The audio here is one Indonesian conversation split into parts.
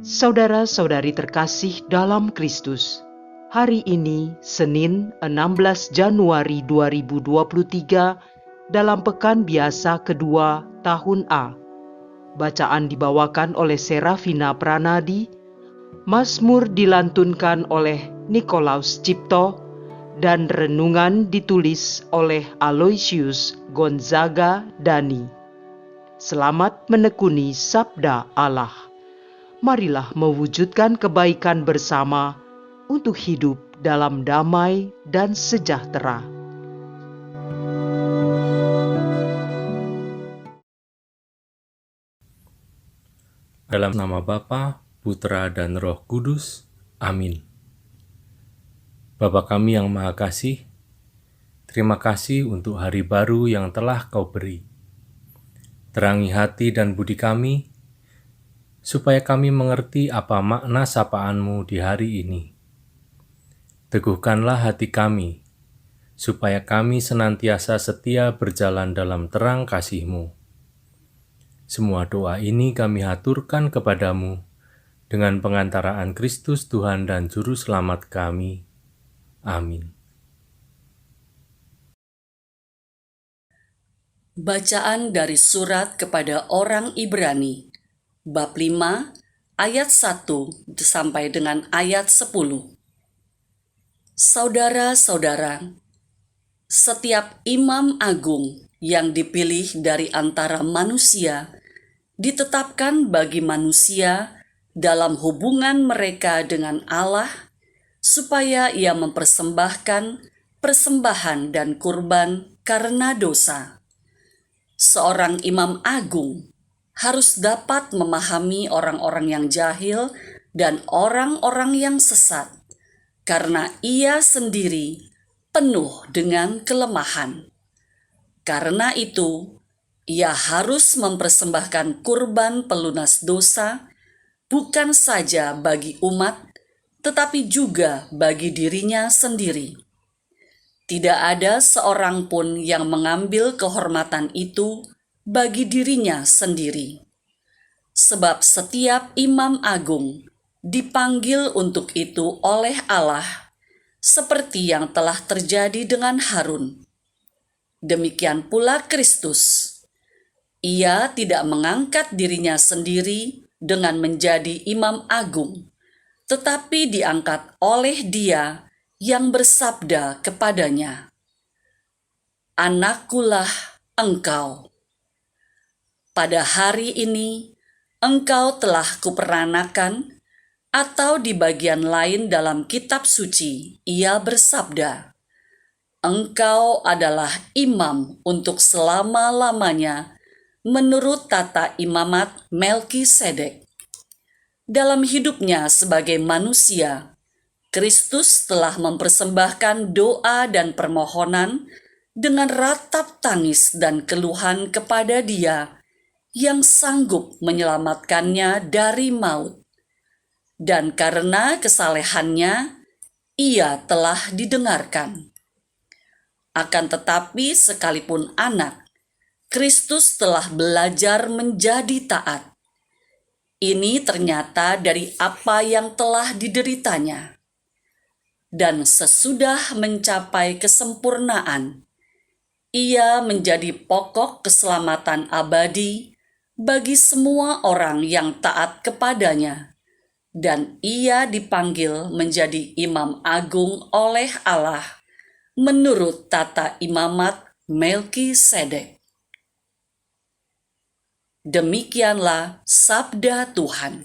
Saudara-saudari terkasih dalam Kristus, hari ini Senin 16 Januari 2023 dalam pekan biasa kedua tahun A. Bacaan dibawakan oleh Serafina Pranadi, Mazmur dilantunkan oleh Nikolaus Cipto, dan renungan ditulis oleh Aloysius Gonzaga Dani. Selamat menekuni Sabda Allah. Marilah mewujudkan kebaikan bersama untuk hidup dalam damai dan sejahtera. Dalam nama Bapa, Putra, dan Roh Kudus. Amin. Bapa kami yang Maha Kasih, terima kasih untuk hari baru yang telah Kau beri. Terangi hati dan budi kami, supaya kami mengerti apa makna sapaan-Mu di hari ini. Teguhkanlah hati kami, supaya kami senantiasa setia berjalan dalam terang kasih-Mu. Semua doa ini kami haturkan kepadamu dengan pengantaraan Kristus Tuhan dan Juru Selamat kami. Amin. Bacaan dari surat kepada orang Ibrani, bab 5, ayat 1 sampai dengan ayat 10. Saudara-saudara, setiap imam agung yang dipilih dari antara manusia ditetapkan bagi manusia dalam hubungan mereka dengan Allah, supaya ia mempersembahkan persembahan dan kurban karena dosa. Seorang imam agung harus dapat memahami orang-orang yang jahil dan orang-orang yang sesat, karena ia sendiri penuh dengan kelemahan. Karena itu, ia harus mempersembahkan kurban pelunas dosa, bukan saja bagi umat, tetapi juga bagi dirinya sendiri. Tidak ada seorang pun yang mengambil kehormatan itu bagi dirinya sendiri. Sebab setiap imam agung dipanggil untuk itu oleh Allah, seperti yang telah terjadi dengan Harun. Demikian pula Kristus. Ia tidak mengangkat dirinya sendiri dengan menjadi imam agung, tetapi diangkat oleh Dia yang bersabda kepadanya, "Anakkulah engkau. Pada hari ini engkau telah kuperanakan," atau di bagian lain dalam kitab suci, ia bersabda, "Engkau adalah imam untuk selama-lamanya menurut tata imamat Melkisedek." Dalam hidupnya sebagai manusia, Kristus telah mempersembahkan doa dan permohonan dengan ratap tangis dan keluhan kepada Dia yang sanggup menyelamatkannya dari maut. Dan karena kesalehannya, ia telah didengarkan. Akan tetapi sekalipun anak, Kristus telah belajar menjadi taat. Ini ternyata dari apa yang telah dideritanya. Dan sesudah mencapai kesempurnaan, ia menjadi pokok keselamatan abadi bagi semua orang yang taat kepadanya. Dan ia dipanggil menjadi imam agung oleh Allah menurut tata imamat Melkisedek. Demikianlah sabda Tuhan.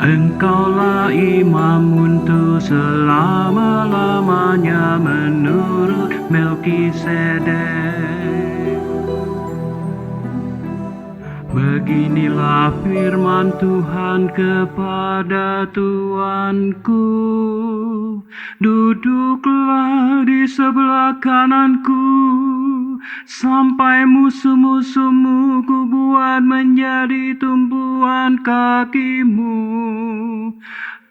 Engkaulah imam untuk selama-lamanya menurut Melkisedek. Beginilah firman Tuhan kepada Tuanku, duduklah di sebelah kananku sampai musuh-musuhmu ku buat menjadi tumpuan kakimu.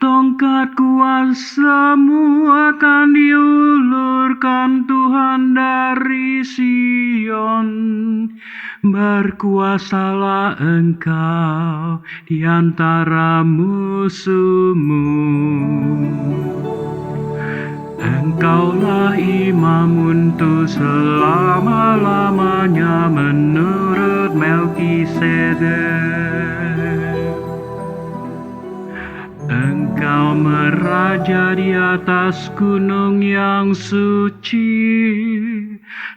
Tongkat kuasamu akan diulurkan Tuhan dari Sion. Berkuasalah engkau di antara musuhmu. Engkaulah imam untuk selama-lamanya menurut Melkisedek. Engkau meraja di atas gunung yang suci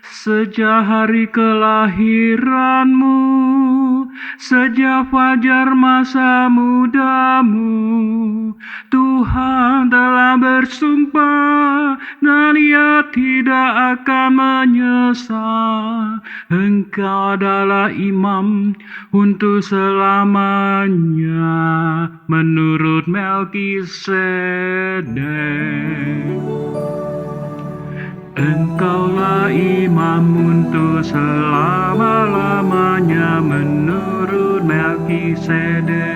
sejak hari kelahiranmu, sejak fajar masa mudamu. Tuhan telah bersumpah dan Ia tidak akan menyesal. Engkau adalah imam untuk selamanya menurut Melkisedek. Engkaulah imam untuk selama-lamanya menurut Melkisedek.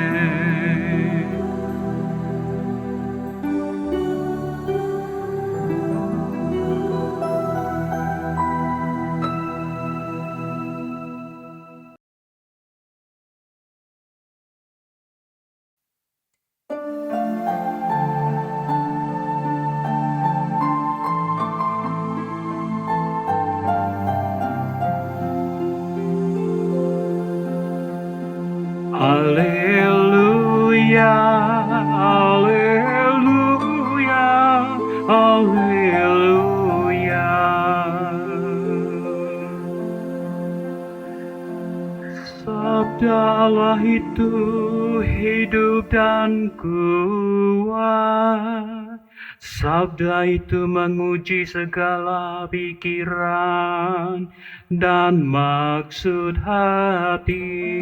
Alleluia, alleluia, alleluia. Sabda Allah itu hidup dan kuat. Sabda itu menguji segala pikiran dan maksud hati.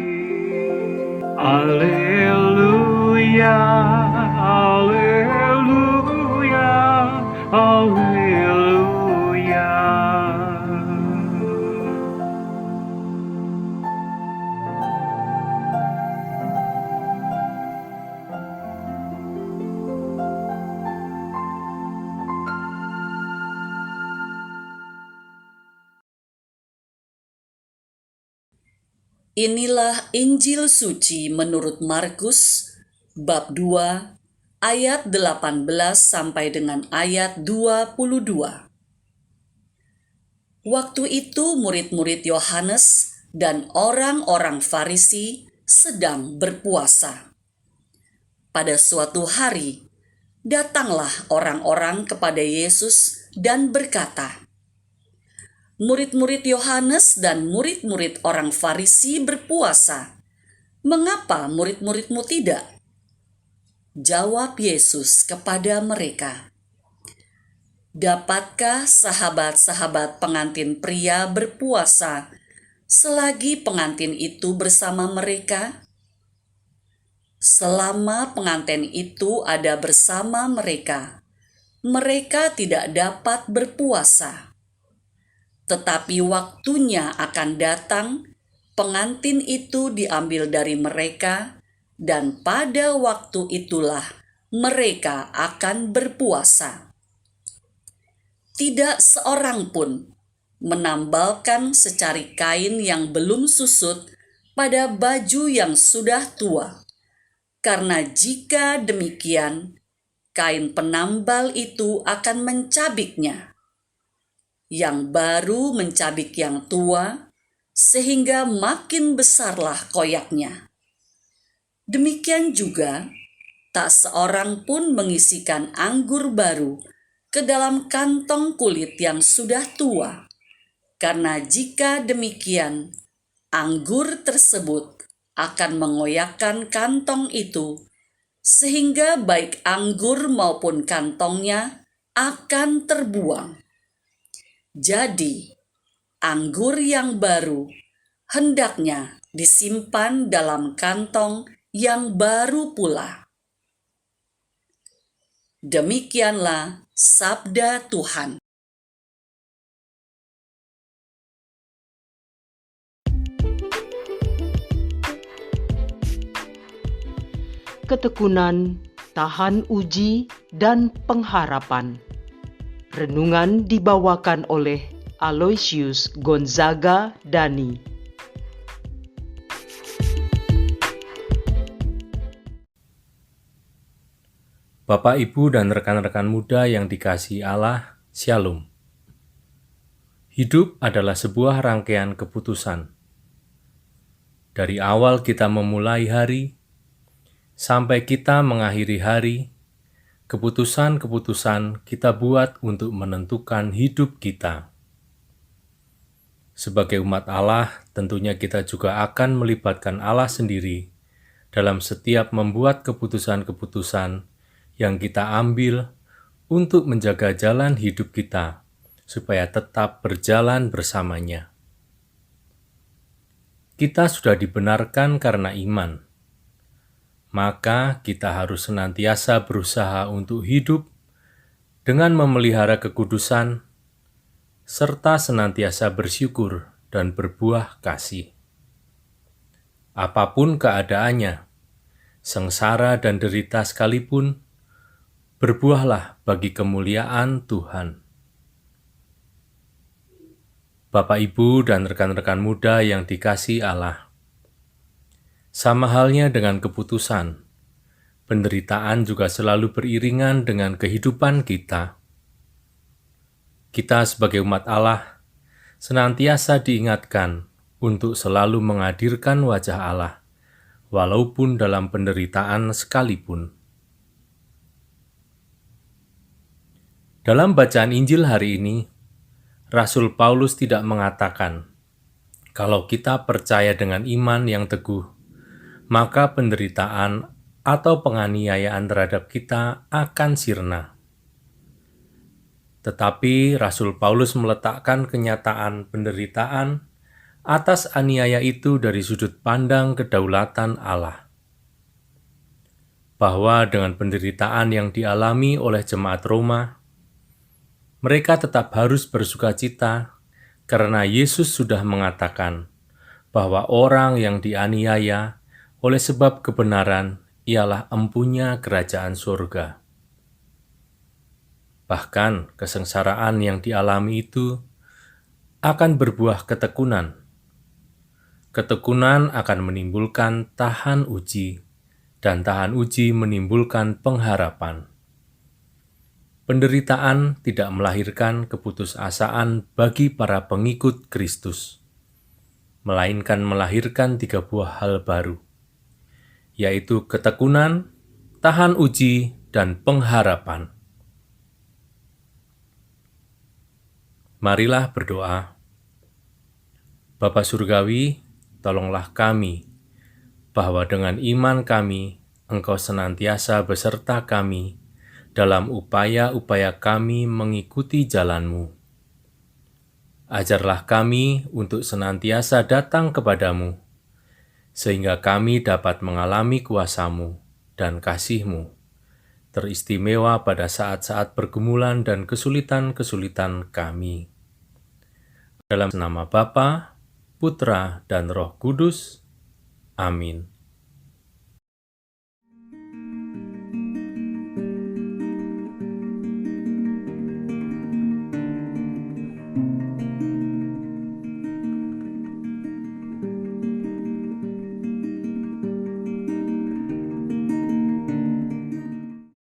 Alleluia, alleluia, alleluia. Inilah Injil suci menurut Markus bab 2 ayat 18 sampai dengan ayat 22. Waktu itu murid-murid Yohanes dan orang-orang Farisi sedang berpuasa. Pada suatu hari, datanglah orang-orang kepada Yesus dan berkata, "Murid-murid Yohanes dan murid-murid orang Farisi berpuasa. Mengapa murid-muridmu tidak?" Jawab Yesus kepada mereka, "Dapatkah sahabat-sahabat pengantin pria berpuasa selagi pengantin itu bersama mereka? Selama pengantin itu ada bersama mereka, mereka tidak dapat berpuasa. Tetapi waktunya akan datang, pengantin itu diambil dari mereka, dan pada waktu itulah mereka akan berpuasa. Tidak seorang pun menambalkan secari kain yang belum susut pada baju yang sudah tua, karena jika demikian, kain penambal itu akan mencabiknya. Yang baru mencabik yang tua, sehingga makin besarlah koyaknya. Demikian juga, tak seorang pun mengisikan anggur baru ke dalam kantong kulit yang sudah tua, karena jika demikian, anggur tersebut akan mengoyakkan kantong itu, sehingga baik anggur maupun kantongnya akan terbuang. Jadi, anggur yang baru hendaknya disimpan dalam kantong yang baru pula." Demikianlah sabda Tuhan. ketekunan, tahan uji, dan pengharapan. Renungan dibawakan oleh Aloysius Gonzaga Dani. Bapak, Ibu, dan rekan-rekan muda yang dikasihi Allah, Shalom. Hidup adalah sebuah rangkaian keputusan. Dari awal kita memulai hari, sampai kita mengakhiri hari, keputusan-keputusan kita buat untuk menentukan hidup kita. Sebagai umat Allah, tentunya kita juga akan melibatkan Allah sendiri dalam setiap membuat keputusan-keputusan yang kita ambil untuk menjaga jalan hidup kita, supaya tetap berjalan bersamanya. Kita sudah dibenarkan karena iman, maka kita harus senantiasa berusaha untuk hidup dengan memelihara kekudusan, serta senantiasa bersyukur dan berbuah kasih. Apapun keadaannya, sengsara dan derita sekalipun, berbuahlah bagi kemuliaan Tuhan. Bapak, Ibu, dan rekan-rekan muda yang dikasihi Allah, sama halnya dengan keputusan, penderitaan juga selalu beriringan dengan kehidupan kita. Kita sebagai umat Allah senantiasa diingatkan untuk selalu menghadirkan wajah Allah, walaupun dalam penderitaan sekalipun. Dalam bacaan Injil hari ini, Rasul Paulus tidak mengatakan, kalau kita percaya dengan iman yang teguh, maka penderitaan atau penganiayaan terhadap kita akan sirna. Tetapi Rasul Paulus meletakkan kenyataan penderitaan atas aniaya itu dari sudut pandang kedaulatan Allah. Bahwa dengan penderitaan yang dialami oleh jemaat Roma, mereka tetap harus bersukacita karena Yesus sudah mengatakan bahwa orang yang dianiaya oleh sebab kebenaran ialah empunya kerajaan surga. Bahkan kesengsaraan yang dialami itu akan berbuah ketekunan. Ketekunan akan menimbulkan tahan uji, dan tahan uji menimbulkan pengharapan. Penderitaan tidak melahirkan keputusasaan bagi para pengikut Kristus, melainkan melahirkan 3 buah hal baru, yaitu ketekunan, tahan uji, dan pengharapan. Marilah berdoa. Bapa Surgawi, tolonglah kami, bahwa dengan iman kami, Engkau senantiasa beserta kami, dalam upaya-upaya kami mengikuti jalan-Mu. Ajarlah kami untuk senantiasa datang kepadamu, sehingga kami dapat mengalami kuasa-Mu dan kasih-Mu, teristimewa pada saat-saat pergumulan dan kesulitan-kesulitan kami. Dalam nama Bapa, Putra, dan Roh Kudus. Amin.